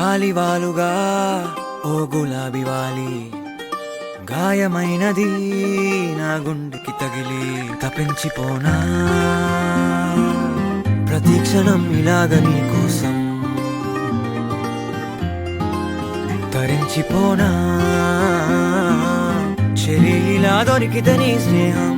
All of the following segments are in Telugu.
గాలివాలుగా ఓ గులాబీ వాలి గాయమైనది నా గుండెకి తగిలి తపించిపోనా ప్రతిక్షణం ఇలాగ నీ కోసం తరించిపోనా చెలి ఇలా దొరికితే నీ స్నేహం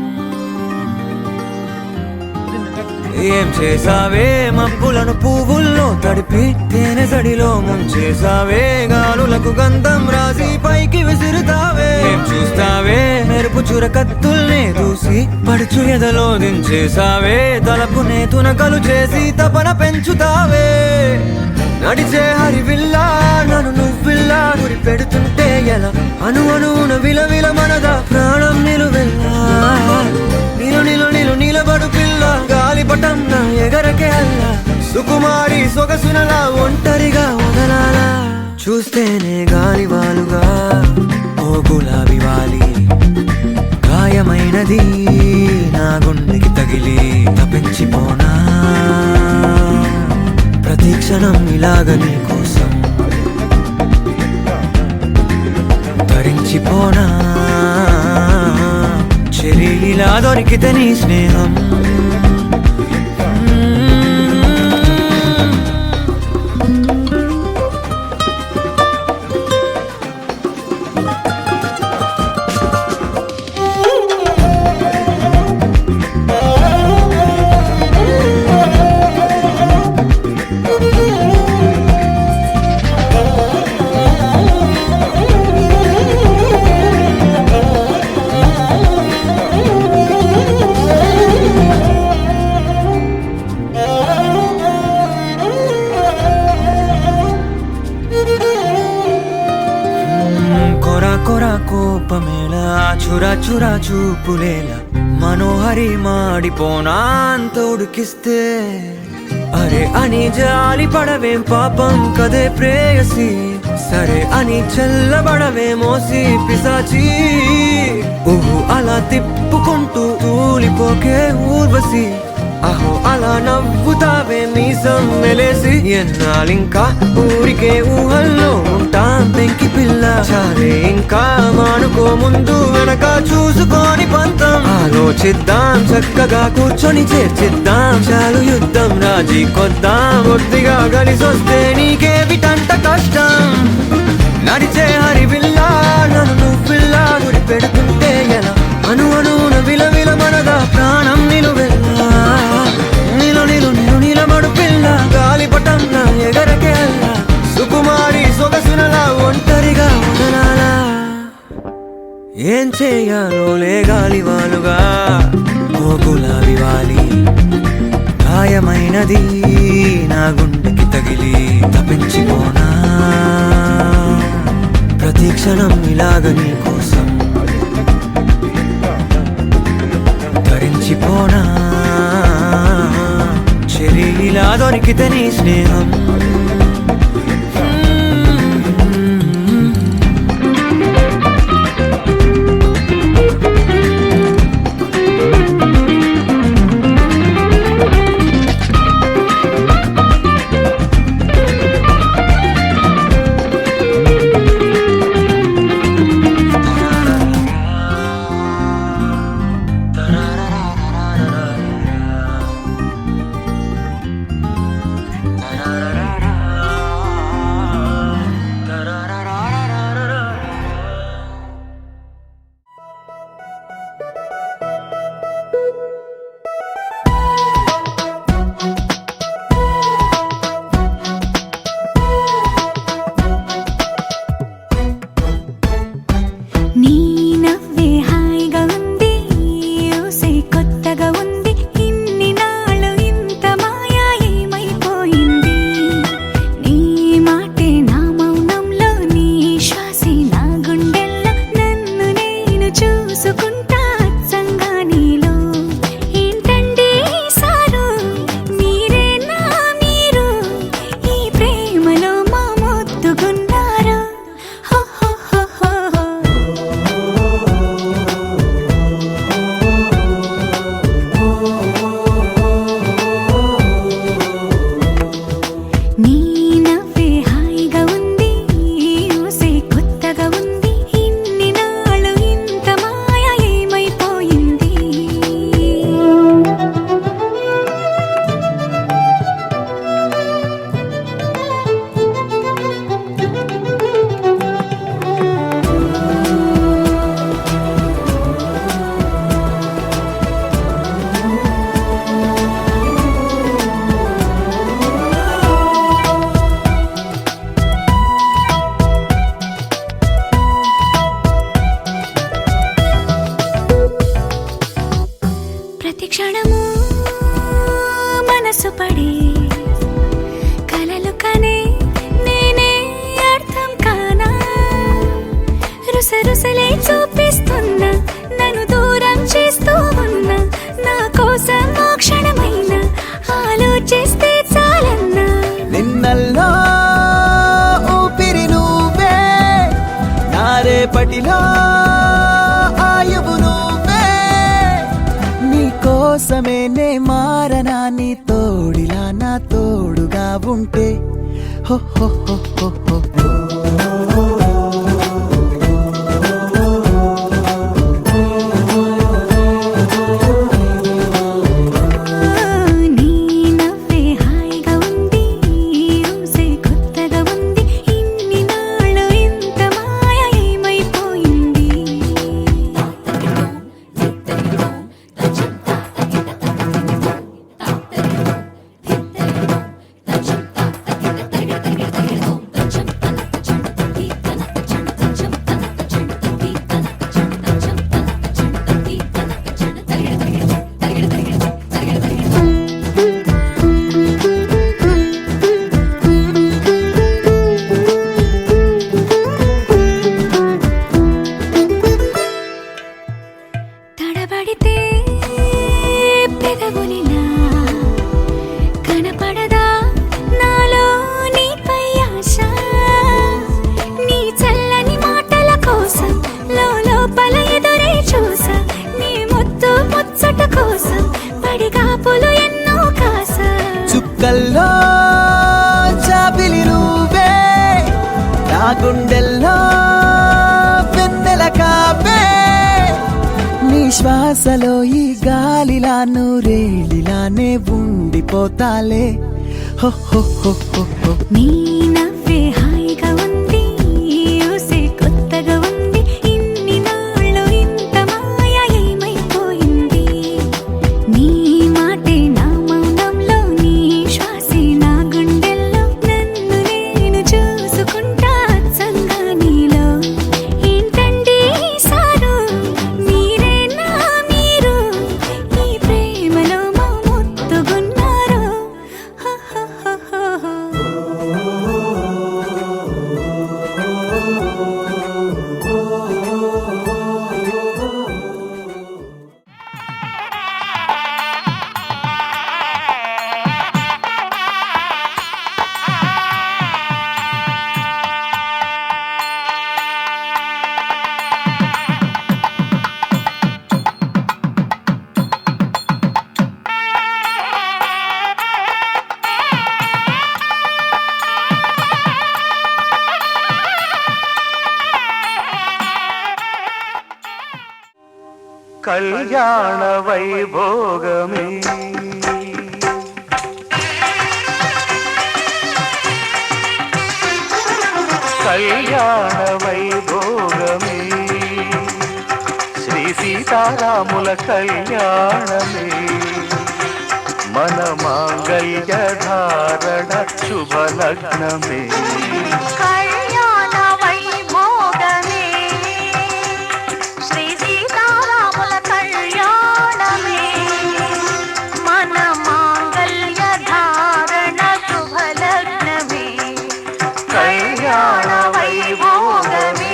ఏం చేసావే మబ్బులను పువ్వుల్లో తడిపి తేనె సడిలో ముంచేసావే గాలులకు గంధం రాసి పైకి విసురుతావే ఏం చూస్తావే మెరుపు చురకత్తుల్నే దూసి పడుచు ఎదలో దించేసావే తలపునే తునకలు చేసి తపన పెంచుతావే నడిచే హరివిల్లా నన్ను నువ్విల్లా గురి పెడుతుంటే ఎలా అణువున విలవిల మనదా ప్రాణం నిలువెల్లా నిలబడు పిల్ల గాలిపటం నా ఎగరకే అల్లా సుకుమారి సొగసునలా ఒంటరిగా వదలాలా చూస్తేనే గాలివాలుగా ఓ గులాబీ వాలి గాయమైనది నా గుండెకి తగిలి తపించిపోనా ప్రతిక్షణం ఇలాగ నీ కోసం తరించిపోనా చెలి ఇలా దొరికితే నీ స్నేహం కోపమేలా చురా చురా చూపులేలా మనోహరి మాడిపోనా అంత ఉడికిస్తే అరే అని జాలి పడవేం పాపం కదే ప్రేయసి సరే అని చల్లబడవే మోసి పిశాచి ఊహు అలా తిప్పుకుంటూ తూలిపోకే ఊర్వశి అహో అలా నవ్వుతావే మీసం మెలేసి ఎన్నాళ్ళింకా ఊరికే ఊహల్లో ఉంటాం పెంకి పిల్ల చాలే ఇంకా మానుకో ముందు వెనక చూసుకొని పంతం ఆలోచిద్దాం చక్కగా కూర్చొని చేర్చిద్దాం చాలు యుద్ధం రాజీ కొద్దాం ఒడ్డిగా కలిసొస్తే నీకే విటంట కష్టం నడిచే హరివిల్లా నన్ను నువ్విల్లా గురి పెడుతుంటే ఎలా అణువున విలవిల మనదా ప్రాణం నిలువెల్లా నిలబడు పిల్ల గాలిపటం నా ఎగరకే అల్లా సుకుమారి సొగసునలా ఒంటరిగా వదలాలా ఏం చేయాలో లే గాలివాలుగా ఓ గులాబీ వాలి గాయమైనది నా గుండెకి తగిలి తపించిపోనా ప్రతిక్షణం ఇలాగ నీ కోసం తరించిపోనా చెలి ఇలా దొరికితే నీ స్నేహం క్షణము మనసు పడి కలలు కనే నేనే అర్థం కానా రుసరుసలే చూపిస్తున్నా నన్ను దూరం చేస్తూ ఉన్నా నా కోసం ఓ క్షణమైన ఆలోచిస్తే చాలన్నా నిన్నల్లో ఊపిరి నువ్వే నా రేపటిలో ఆయువు నువ్వే నీ కోసమే నే మారనా నీ తోడిలా నా తోడుగా ఉంటే హో హో హో హో హో తడబడితే పెదవులిలా కనపడదా నాలో నీపై ఆశ నీ చల్లని మాటల కోసం లోపల ఎదురే చూసా నీ ముద్దు ముచ్చట కోసం పడిగాపులు ఎన్నో కాసా చుక్కల్లో చాపిలి నువ్వే నా గుండెల్లో వెన్నెల కాపే నీ శ్వాసలో ఈ గాలిలా నూరేలిలానే ఉండిపోతాలే హో హో హో హో హో నీ నవ్వే హాయిగా ఉంది ఊసే కొత్తగా ఉంది ఇన్ని నాళ్ళు ఇంత మాయ ఏమైపోయింది నీ మాటే నా మౌనంలో నీ శ్వాసే నా గుండెల్లో నన్ను నేను చూసుకుంటా అచ్చంగా నీలో ఏంటండి సారు మీరేనా మీరు ఈ ప్రేమలో మా ముత్తుగున్నారు హో హో హో హో కళ్యాణ వైభోగమే కళ్యాణ వైభోగమే శ్రీ సీతారాముల కళ్యాణమే మన మాంగళ్య ధారణ శుభలగ్నమే కళ్యాణ వైభోగమే శ్రీ సీతారాముల కళ్యాణమే మన మాంగళ్య ధారణ శుభలగ్నమే కళ్యాణ వైభోగమే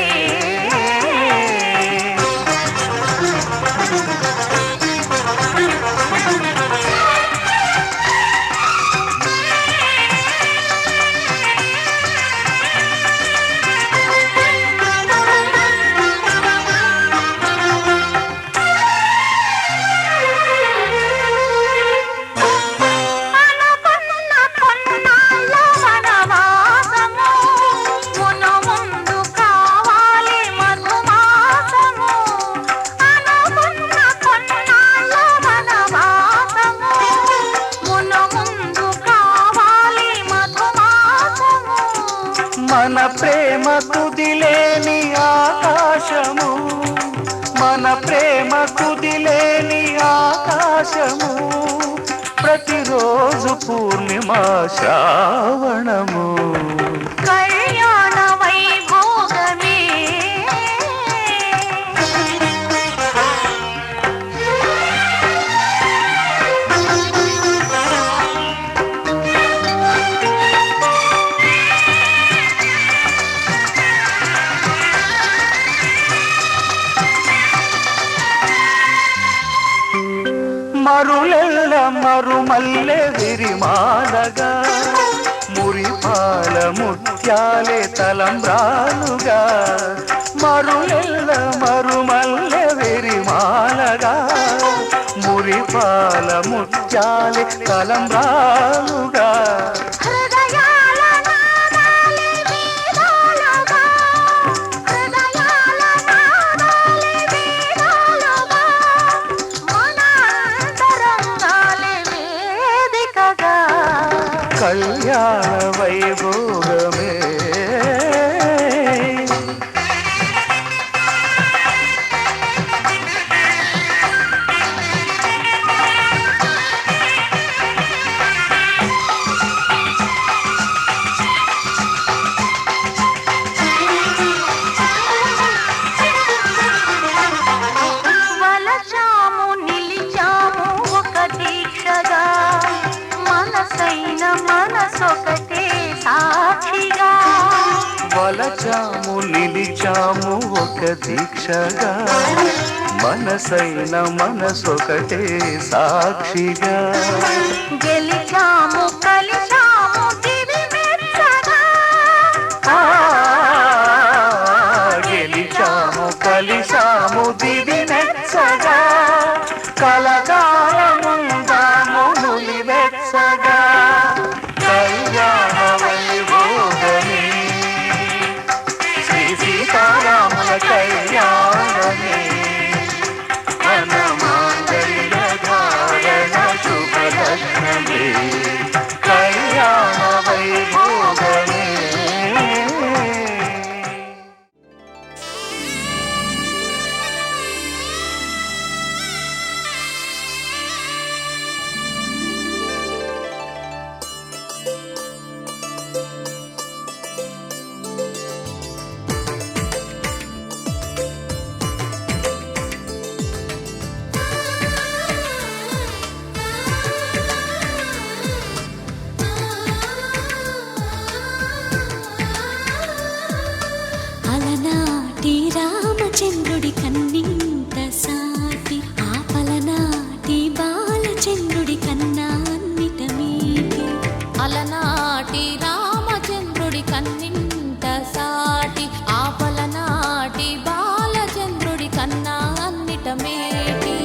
మన ప్రేమ కుదిలేని ఆకాశము మన ప్రేమ కుదిలేని ఆకాశము ప్రతిరోజు పూర్ణిమ శ్రావణము కళ్యాణ వైభోగమే మరులెల్ల మరుమల్లె విరిమాలగా మురిపాల ముత్యాలే తలంబ్రాలుగా మరులెల్ల మరుమల్లె విరిమాలగా మురిపాల ముత్యాలే తలంబ్రాలుగా కళ్యాణ వైభోగమే వలచాము నిలిచాము ఒక దీక్షగా మనసైన మనసొకటే సాక్షిగా గెలిచాము కలిచాము దివి మెచ్చగా గెలిచాము కలిసాము దివి మెచ్చగా కలకాలముందాము నులి వెచ్చగా కళ్యాణ వైభోగమే సీతారాముల కళ్యాణమే మనమాంగళ్య ధారణ శుభలగ్నమే కళ్యాణ వైభోగమే అలనాటి రామచంద్రుడి కన్నింత సాటి ఆపలనాటి బాలచంద్రుడి కన్నా అన్నిట మీటి అలనాటి రామచంద్రుడి కన్నింత సాటి ఆపలనాటి బాలచంద్రుడి కన్నా అన్నిట మేటి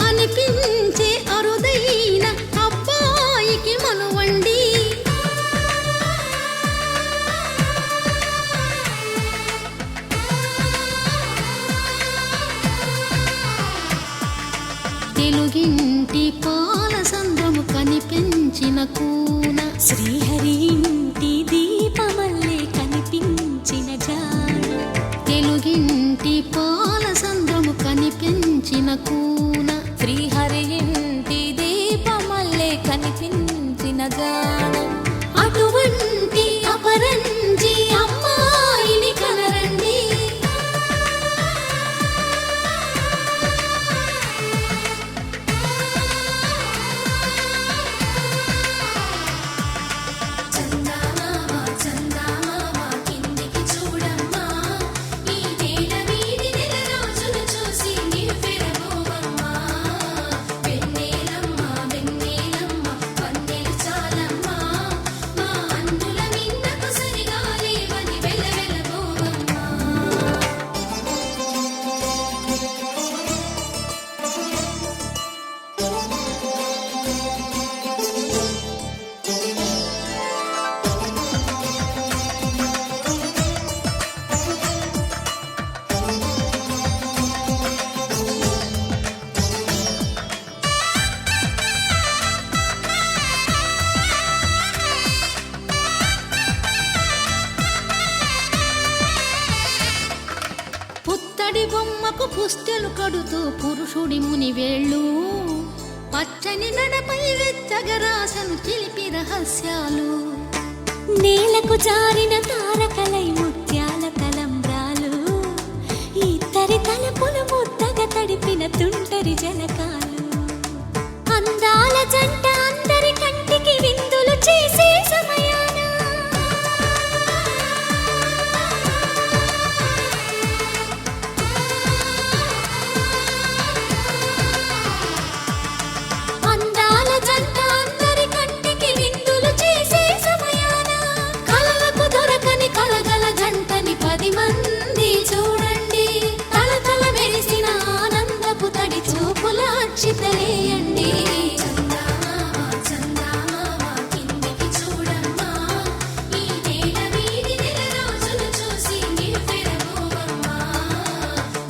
అనిపించే అరుదైన అబ్బాయికి మనువండి తెలుగింటి పాల సంద్రము కనిపించిన కూన శ్రీహరి ఇంటి దీపమల్లే కనిపించిన జాడ తెలుగింటి పాల సంద్రము కనిపించిన కూన శ్రీహరి ఇంటి దీపమల్లే కనిపించిన జాడ అటువంటి అపరంజి అమ్మాయిని కనరండి పుత్తడి బొమ్మకు పుస్తెలు కడుతూ పురుషుడి ముని వేళ్ళు పచ్చని నడపై వెచ్చగరాసను చిలిపి రహస్యాలు నేలకు జారిన తారకలై ముత్యాల తలంబ్రాలు ఇద్దరి తలపులు ముద్దగా తడిపిన తుంటరి జలకాలు అందాల జంట అందరి కంటికి విందులు చేసే సమయాన ముచ్చటలేయండి. చందమామ చందమామ కిందికి చూడమ్మా, ఈ నేల వీడి నెల రోజులు చూసి నివ్వెరపోవమ్మా.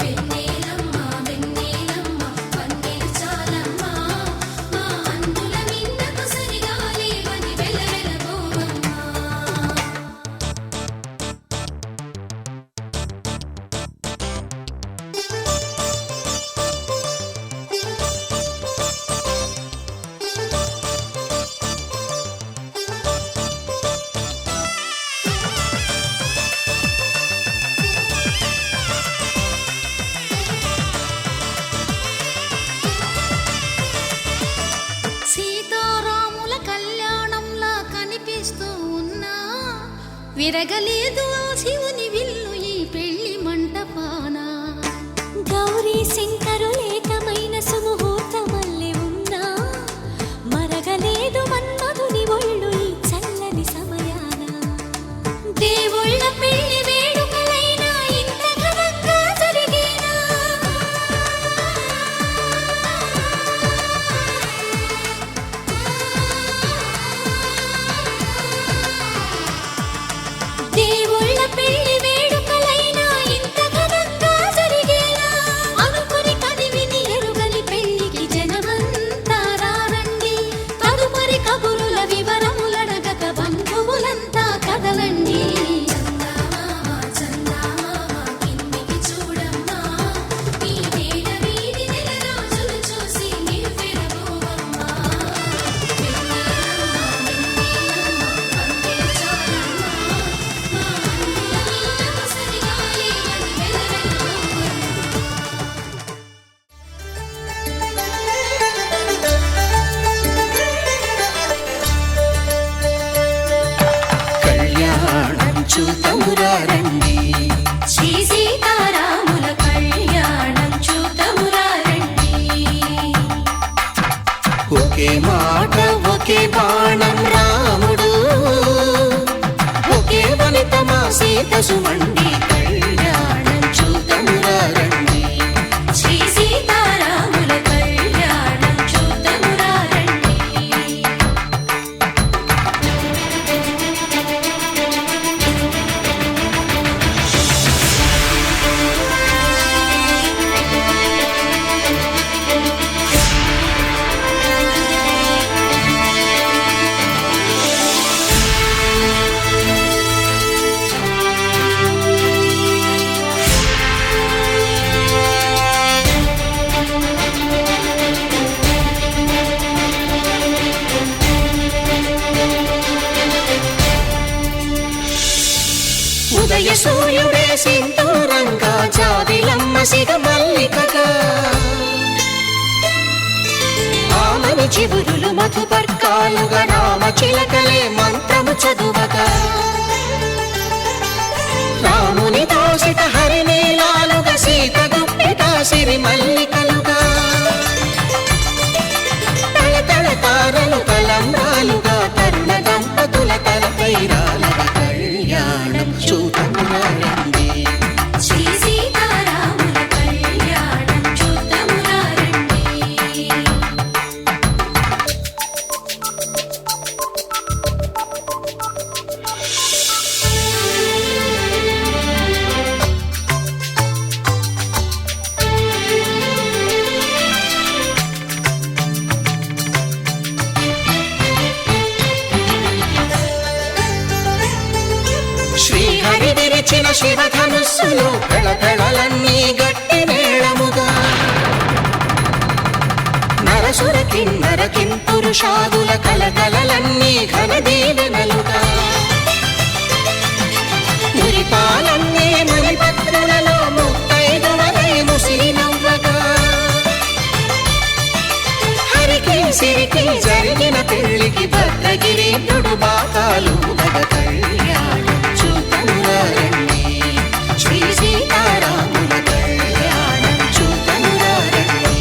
వెన్నెలమ్మ వెన్నెలమ్మ వన్నెలు చాలమ్మా, మా అందుల మిన్నకు సరిగా లేవని వెలవెలబోవమ్మా. సీతారాముల కళ్యాణంలా కనిపిస్తూ ఉన్నా, విరగలేదు ఆ శివుని విల్లు ఈ పెళ్లి మంటపాన. గౌరీ శంకరు ఏకమైన సుముహూర్తమల్లె ఉన్నా, మరగలేదు మన్మధుని ఒళ్ళు ఈ చల్లని సమయాన. దేవుళ్ళ పెళ్లి వేడుకలైనా ఇంత ఘనంగా జరిగేనా? దేవుళ్ళ పెళ్లి వేడుకలైనా ఇంత ఘనంగా జరిగేలా, అనుకుని కదివిని ఎరుగని పెళ్లికి జనమంతా రారండి. తదుపరి కబురుల వివరములడగక బంధువులంతా కదలండి. చందమామ చందమామ కిందికి చూడమ్మా, ఈ నేల వీడి నెల రోజులు చూసి నివ్వెరపోవమ్మా. వెన్నెలమ్మ వెన్నెలమ్మ వన్నెలు చాలమ్మా, మా అందుల మిన్నకు సరిగా లేవని వెలవెలబోవమ్మా. కళ్యాణం చూతమురా రండి, శ్రీ సీతారాముల కళ్యాణం చూతమురా రండి. ఒకే మాట ఒకే బాణం రాముడు, ఒకే వనిత మా సీత సుమండి. కళ్యాణం చూతమురా రండి, శ్రీ సీతారాముల కళ్యాణం చూతమురా రండి. ఉదయ సూర్యుడే సింధూరంగా, జాబిలమ్మ సిగ మల్లికగా, ఆమని చివురులు మధుపర్కాలుగా, రామ చిలకలే మంత్రము చదువగా, రాముని దోసిట హరినీలాలుగా, సీత గుప్పిట సిరి మల్లికలుగా, తళతళ తారలు తలంబ్రాలుగా, తరుణ దంపతుల తలపై రాలగా. కళ్యాణం చూతమురా రండి, శ్రీ సీతారాముల కళ్యాణం చూతమురా రండి. శ్రీహరి విరిచిన శివధనుస్సులు పెళపెళలన్నీ గట్టి మేళముగా, నరసుర కిన్నర కింపురుషాదుల కలకలలన్నీ ఘన దీవెనలుగా, మురిపాలన్నీ మణిపత్రులలో ముత్తైదువలై ముసిరి నవ్వగా, హరికి సిరికి జరిగిన పెళ్లికి భద్రగిరీంద్రుడు బాకాలు ఊదగ. కళ్యాణం చూతమురా రండి, శ్రీ సీతారాముల కళ్యాణం చూతమురా రండి.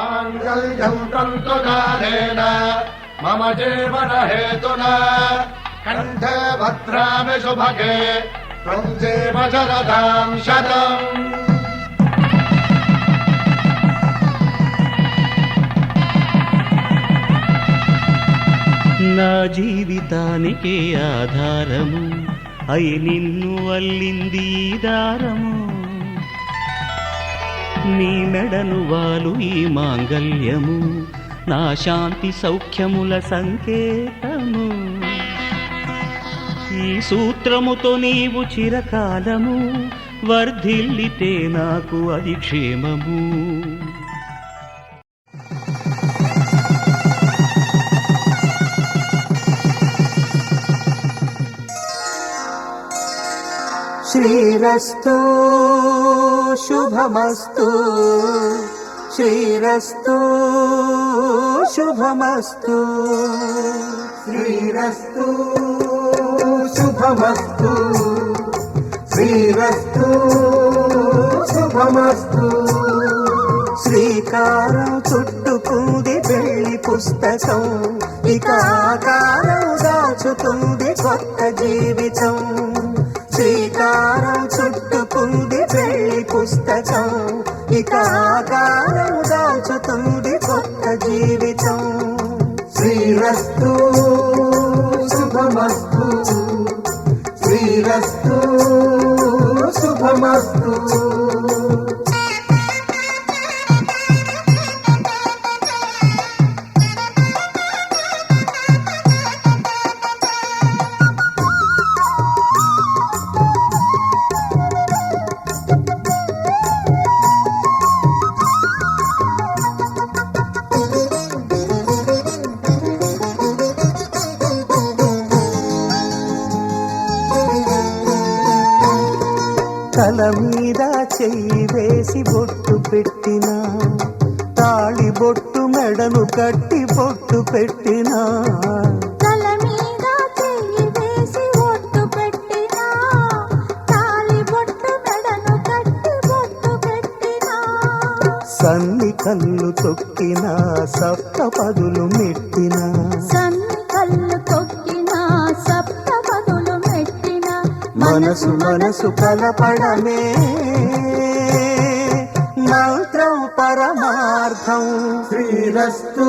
మాంగళ్యం తంతుకారేణ మమ జీవన హేతునా కంఠే భద్రామి శుభగే త్వం జీవ శరదాం శతం. నా జీవితానికే ఆధారము అయి నిన్ను అల్లింది ఈ దారము. నీ మెడను వాలు ఈ మాంగల్యము నా శాంతి సౌఖ్యముల సంకేతము. ఈ సూత్రముతో నీవు చిరకాలము వర్ధిల్లితే నాకు అది క్షేమము. శ్రీరస్తు శుభమస్తు శ్రీరస్తు శుభమస్తు శ్రీరస్తు శుభమస్తు శ్రీరస్తు శుభమస్తు. శ్రీకారం చుట్టుకుంది పెళ్లి పుస్తకం ఇక ఆకారం దాచుతుంది కొత్త జీవితం. శ్రీకారం చుట్టుకుంది పెళ్లి పుస్తకం ఇక ఆకారం దాచుతుంది కొత్త జీవితం. శ్రీరస్తు శుభమస్తు శ్రీరస్తు శుభమస్తు. తల మీద చెయ్యి వేసి బొట్టు పెట్టినా తాళి బొట్టు మెడను కట్టి బొట్టు పెట్టినా. తల మీద చెయ్యి వేసి బొట్టు పెట్టినా తాళి బొట్టు మెడను కట్టి బొట్టు పెట్టినా. సన్ని కళ్ళు తొక్కినా సప్త పదులు మెట్టినా సన్ని కళ్ళు తొక్కినా సప్త పదులు మెట్టినా. మనసు మనసు కలపడమే మంత్రం పరమార్థం. శ్రీరస్తు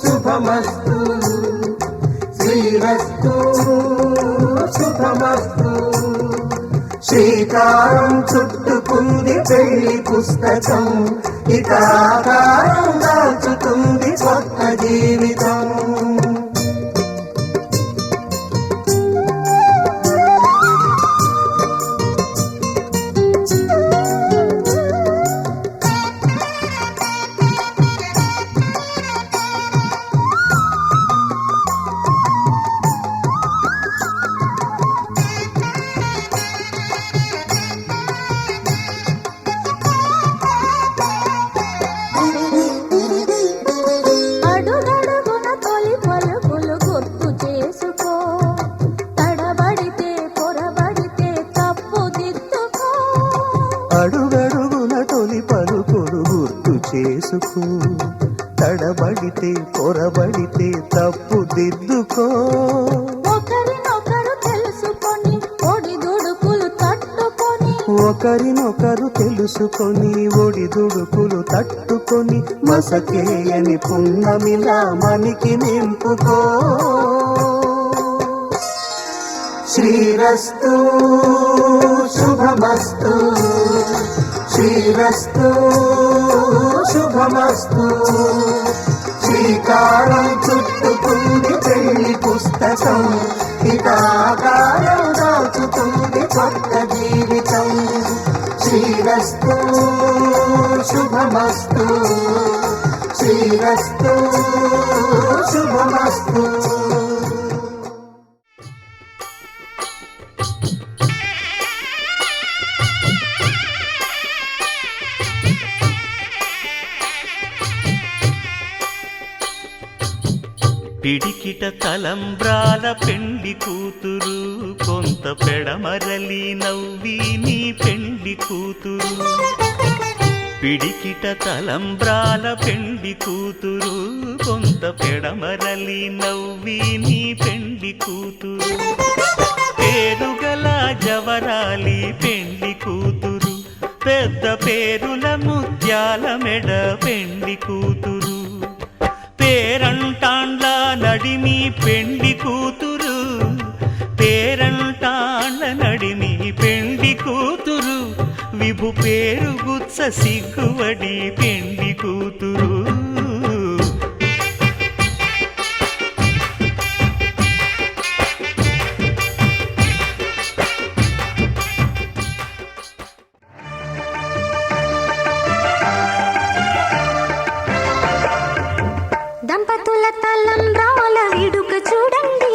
శుభమస్తు శ్రీరస్తు శుభమస్తు. శ్రీకారం చుట్టుకుంది పెళ్లి పుస్తకం ఇక ఆకారం దాచుతుంది కొత్త జీవితం. అడుగడుగున తొలి పలుకులు గుర్తు చేసుకో తడబడితే పొరబడితే తప్పు దిద్దుకో. అడుగడుగున తొలి పలుకులు గుర్తు చేసుకో తడబడితే పొరబడితే తప్పు దిద్దుకో. ఒకరినొకరు తెలుసుకొని ఒడిదుడుకులు తట్టుకొని ఒకరినొకరు తెలుసుకొని ఒడిదుడుకులు తట్టుకొని మసకేయని పున్నమిలా మనికి నింపుకో. శ్రీరస్తు శుభమస్తు శ్రీరస్తు శుభమస్తు. శ్రీకారం చుట్టుకుంది పెళ్లి పుస్తకం ఇక ఆకారం దాచుతుంది కొత్త జీవితం. శ్రీరస్తు శుభమస్తు శ్రీరస్తు శుభమస్తు. పిడికిట తలంబ్రాల పెండ్లి కూతురు కొంత పెడమరలి నవ్వి నీ పెండ్లి కూతురు. పిడికిట తలంబ్రాల పెండి కూతురు కొంత పెడమరలి నవ్వి నీ పెండి కూతురు పేరుగల జవరాలి పెండి కూతురు పెద్ద పేరుల ముత్యాల మెడ పెండి కూతురు పేరంటాండ్ల నడిమి పెండి కూతురు పేరంటాండ్ల నడిమి పెండి కూతురు విభు పేరు గుత్స సిగ్గువడి పెండి కూతురు దంపతుల తలంబ్రాల వేడుక చూడండి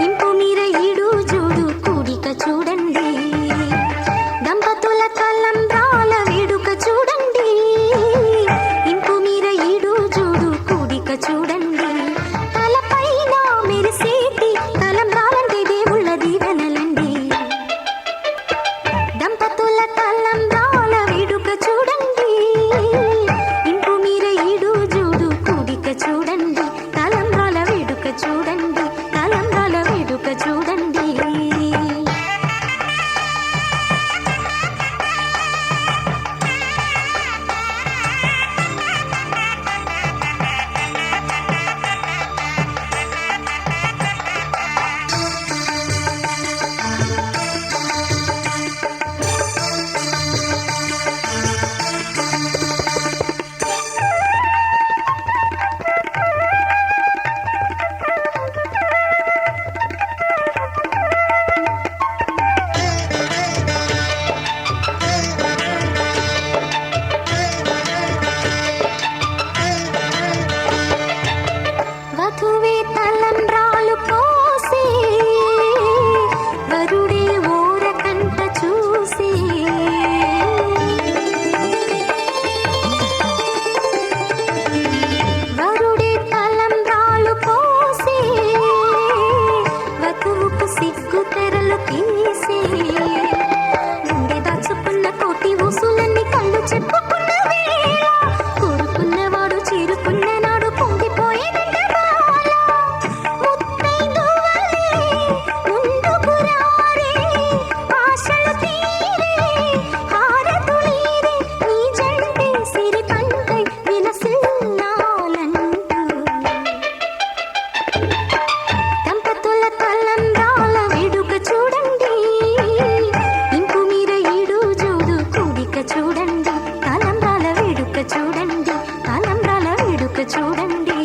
ఇంపు మీర ఈడు జోడు కూడిక చూడండి దంపతుల తలంబ్రాల వేడుక చూడండి ఇంపు మీర ఈడు జోడు కూడిక చూడండి తలపైన మెరిసేటి తలంబ్రాలంటే దేవుళ్ళ దీవెనలండి దంపతుల తలంబ్రాల వేడుక చూడండి ఇంపు మీర ఈడు జోడు కూడిక చూడండి తలంబ్రాల వేడుక చూడండి తలంబ్రాల వేడుక చూడండి వధువే తలంబ్రాలు పోసి వరుడే ఓరకంట చూసి వరుడే తలంబ్రాలు పోసి వధువుకు సిగ్గు తెరలు తీసి గుండె దాచుకున్న కోటి ఊసులన్నీ కళ్ళు చెప్పుకున్న వేళ కోరుకున్నవాడు చేరుకున్న నాడు పొంగిపోయేదంట దంపతుల తలంబ్రాల వేడుక చూడండి ఇంపు మీర ఈడు జోడు కూడిక చూడండి తలంబ్రాల వేడుక చూడండి తలంబ్రాల వేడుక చూడండి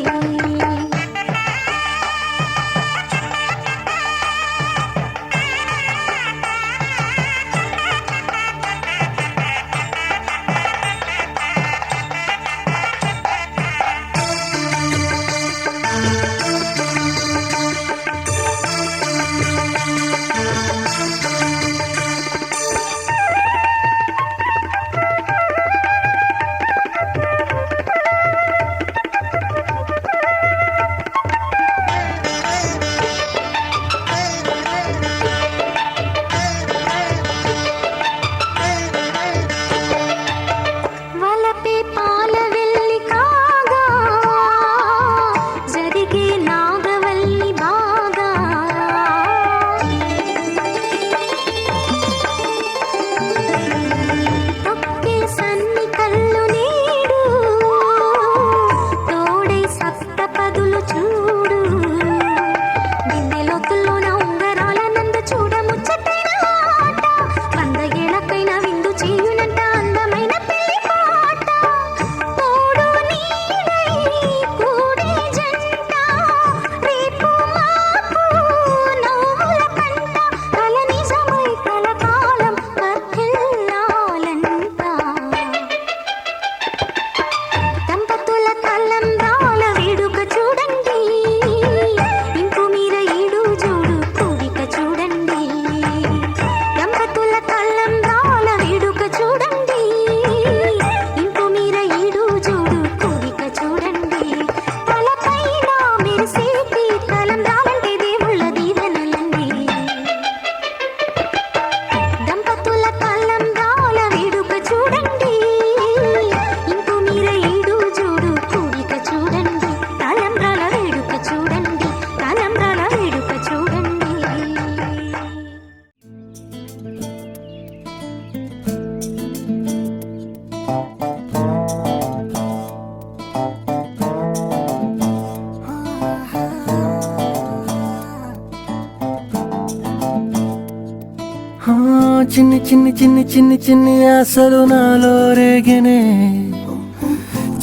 చిన్ని చిన్ని చిన్ని చిన్ని చిన్ని ఆశలు నాలో రేగెనే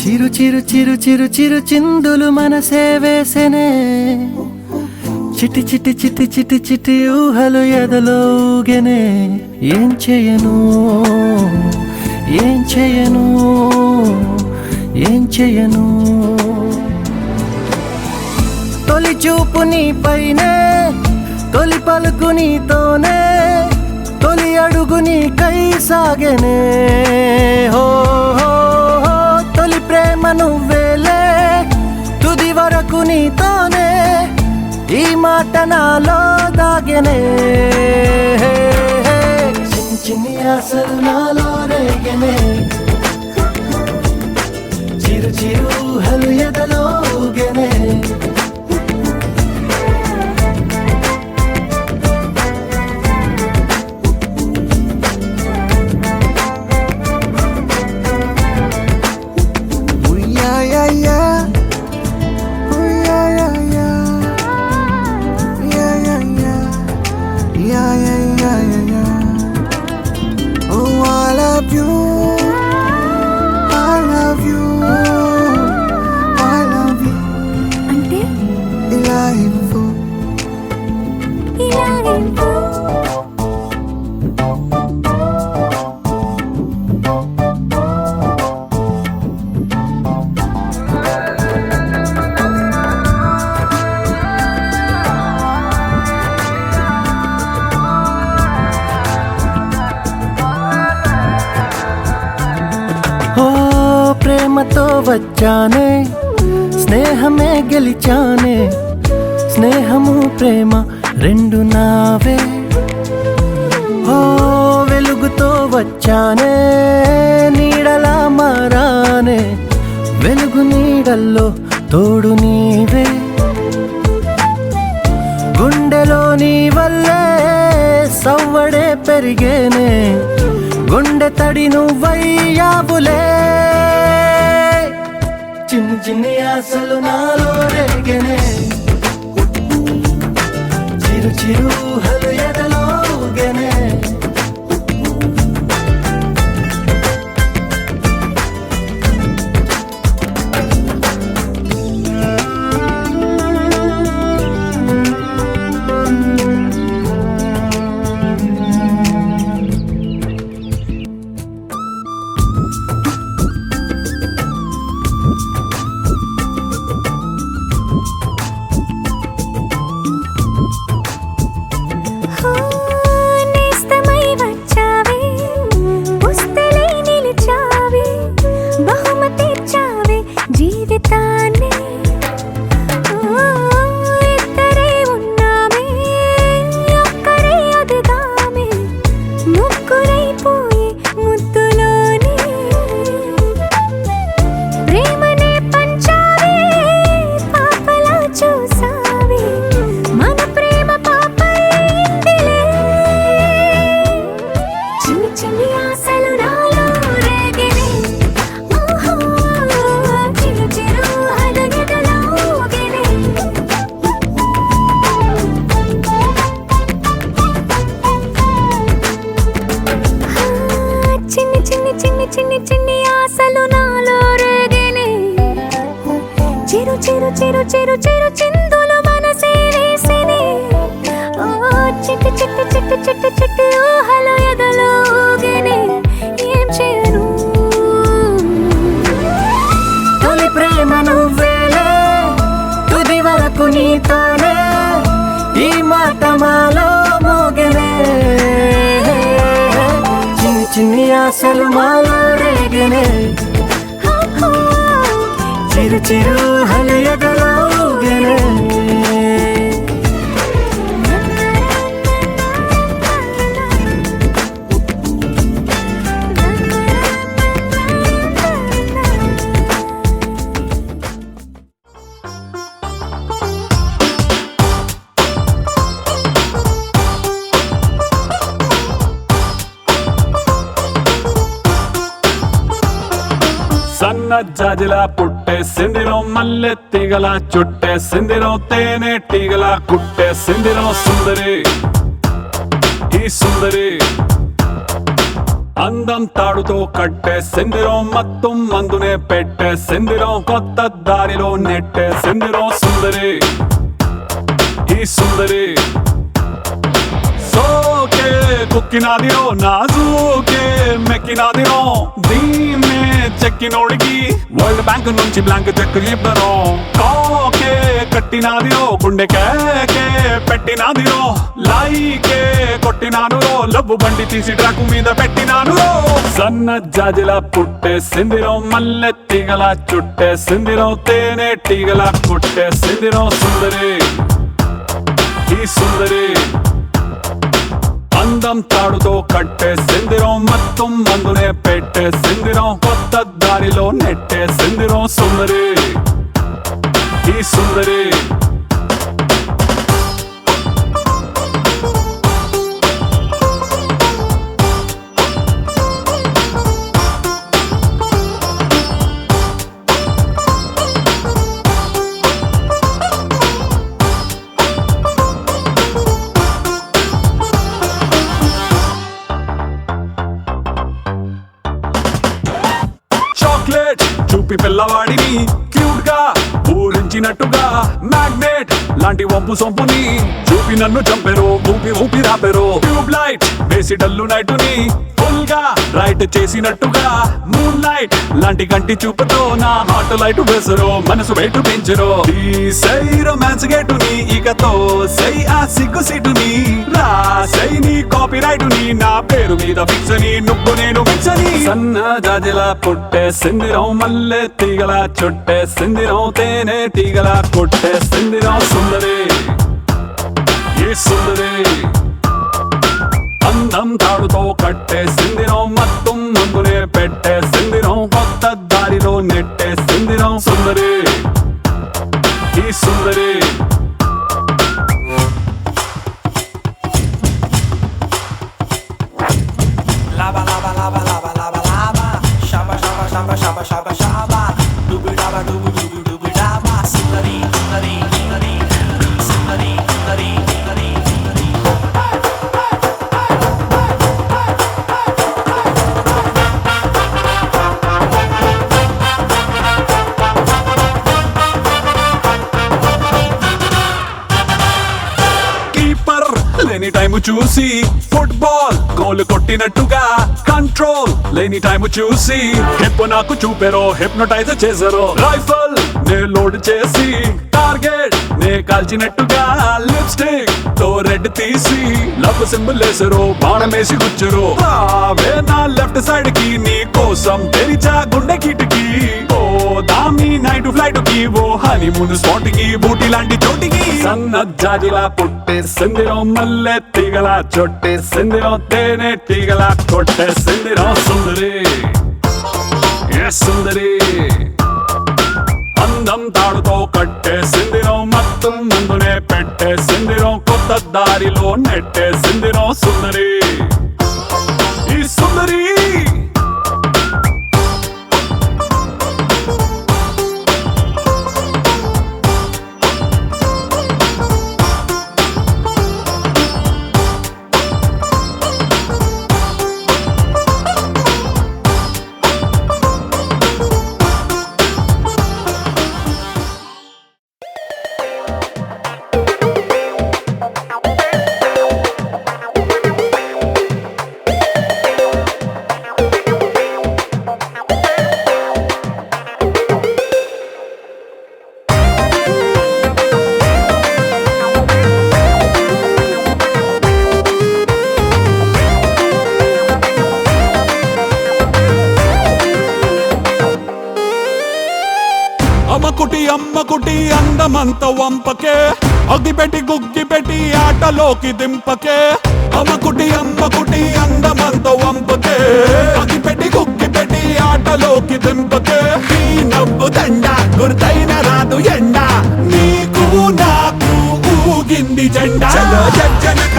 చిరు చిరు చిరు చిరు చిరు చిందులు మనసే వేసెనే చిటి చిటి చిటి చిటి చిటి ఊహలు ఎదలో ఊగెనే ఏం చేయను ఏం చేయను ఏం చేయను తొలి చూపు నీపైనే తొలి పలుకు నీతోనే తొలి అడుగు నీకై సాగెనే హో హో హో తొలి ప్రేమ నువ్వేలే తుది వరకు నీతోనే ఈ మాట నాలో దాగెనే చిన్ని చిన్ని ఆశలు నాలో రేగెనే చిరు చిరు ఊహలు ఎదలో ఊగెనే అంటే ఇలా ఇవ్వు. ఓ ప్రేమతో వచ్చానే స్నేహమే గెలిచానే స్నేహము ప్రేమ రెండు నావే ఓ వెలుగుతో వచ్చానే నీడలా మారానే వెలుగు నీడల్లో తోడు నీవే గుండెలో నీ వల్లే సవ్వడే పెరిగేనే గుండె తడి నువ్వయ్యావులే చిన్ని చిన్ని ఆశలు నాలో రేగెనే చిరు చిరు ఊహలు ఎదలో ఊగెనే నేస్తమై వచ్చావే పుస్తలై నిలిచావే బహుమతి ఇచ్చావే జీవితాన్ని ఇద్దరే ఉన్నామే ఒక్కరే అదిగామే ముగ్గురైపోయి ముద్దులోనే ప్రేమనే పంచావే పాపలా చూసావే మన ప్రేమ పాపైందిలే చిన్ని చిన్ని ఆశలు నాలో రేగెనే ఓహో చిరు చిరు అలగెదలో ఊగెనే చిన్ని చిన్ని చిన్ని చిన్ని చిన్ని ఆశలు నాలో రేగెనే చిరు చిరు చిరు చిరు చిరు చిందులు మనసే వేసెనే ఓ చిట్టి చిట్టి చిట్టి చిట్టి చిట్టి ఊహలు ఎదలో ఊగెనే ఏం చేయను తొలి ప్రేమ నువ్వేలే తుది వరకు నీతోనే ఈ మాట మాలో మోగెనే చిన్ని చిన్ని ఆశలు మాలో రేగెనే చిరు చిరు ఊహలు ఎదలో ఊగెనే సన్న జాజిలా పుట్టే సిందిరో మల్లె తీగల చుట్టే సిందిరో తేనె టీగల కుట్టే సిందిరో సుందరి ఈ సుందరి అందం తాడుతో కట్టే సిందిరం మొత్తం మందునే పెట్టే సిందిరం కొత్త దారిలో నెట్టే సిందిరం సుందరి ఈ సుందరి సోకే కుక్కినాదిరో నాజూకే మెక్కినాదిరో దీన్నే చెక్కినోడికి వరల్డ్ బ్యాంక్ నుంచి బ్లాంక్ చెక్ ఇవ్వను కాకే కట్టినాదిరో గుండె కేకే పెట్టినాదిరో లైకే కొట్టినాను లబ్బు బండి తీసి ట్రాకు మీద పెట్టినాను సన్న జాజిలా పుట్టే సిందిరం మల్లె తీగల చుట్టే సిందిరం తేనె టీగల కుట్టే సిందిరం సుందరి ఈ సుందరి అందం తాడుతో కట్టే సిందిరం మొత్తం మందునే పెట్టే సిందిరం కొత్త దారిలో నెట్టే సిందిరం సుందరి ఈ సుందరి చాక్లెట్ చూపి పిల్లవాడిని క్యూట్ గా ఊరించినట్టుగా మ్యాగ్నెట్ లాంటి వంపు సొంపుని చూపి నన్ను చంపెరు ఊపి ఊపి రాపెరు ట్యూబ్ లైట్ వేసి డల్లు నైటుని ఫుల్ గా రైట్ చేసినట్టుగా మూన్ లైట్ లాంటి కంటి చూపుతో నా హార్ట్ లైట్ వేసరు మనసు బయట పెంచరు ఈ సై రొమాన్స్ గేటుని ఇకతో సై ఆ సిగ్గు సిటుని రాసై నీ కాపీ రైటుని నా పేరు మీద ఫిక్స్ అని నువ్వు నేను ఫిక్స్ అని సన్న జాజిలా పుట్టే సిందిరం మల్లె తీగల చుట్టే సిందిరం తేనె టీగల కొట్టే సిందిరం సుందరి ఈ సుందరి అందం తాడుతో కట్టే సిందిరం మొత్తం మందునే పెట్టే సిందిరం కొత్త దారిలో నెట్టే సిందిరం సుందరి ఈ సుందరి Lava, lava, lava, lava, lava, lava. Shaba, shaba, shaba, shaba, shaba, shaba. Dubu, daba, dubu, dubu, dubu, daba. Sundari, sundari, sundari, sundari, sundari, sundari, sundari. Keeper లేని టైము చూసి ఫుట్బాల్ గోల్ కొట్టినట్టుగా కంట్రోల్ లేని టైము చూసి హిప్ నాకు చూపెరో హిప్నోటైజ్ చేసారో రైఫల్ నే లోడ్ చేసి టార్గెట్ నే కాల్చినట్టుగా లిప్స్టిక్ తో రెడ్ తీసి లవ్ సింబల్ వేసరు బాణమేసి గుచ్చరు రావే నా లెఫ్ట్ సైడ్ కి నీ కోసం తెరిచా గుండె కిటికి ఓ దామి నైట్ ఫ్లైట్ కి ఓ హనీమూన్ స్పాట్ కి బూటీ లాంటి చోటికి సన్న జాజిలా పుట్టే సిందిరం మల్లె తీగల చొట్టే సిందిరం తేనె టీగల కొట్టే సిందిరం సుందరి ఏ సుందరి అందం తాడుతో కట్టే సిందిరం మొత్తం ముందునే పెట్టే సిందిరం కొత్త దారిలో నెట్టే సిందిరం సుందరి ఈ సుందరి అమ్మకుటి అందమంత వంపకే అగ్గిపెట్టి గుగ్గిపెట్టి ఆటలోకి దింపకే అమ్మకుటి అందమంత వంపకే అగ్గిపెట్టి గుగ్గిపెట్టి ఆటలోకి దింపకే ఈ నవ్వు దండ గుర్తైన రాదు ఎండ నీకు నాకు ఊగింది జెండా చలో జజ్జనక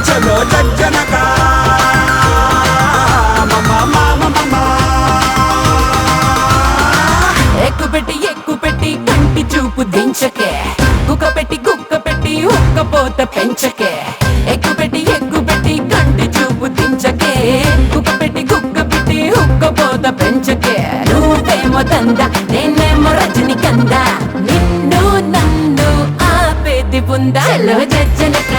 చలో జజ్జనక ఎక్కుపెట్టి కంటి చూపు దించకే గుక్క పెట్టి హుక్కపోత నువ్వేమో దంద నేనేమో రజని కంద నిన్ను నన్ను ఆపేది ఉందా జజ్జనక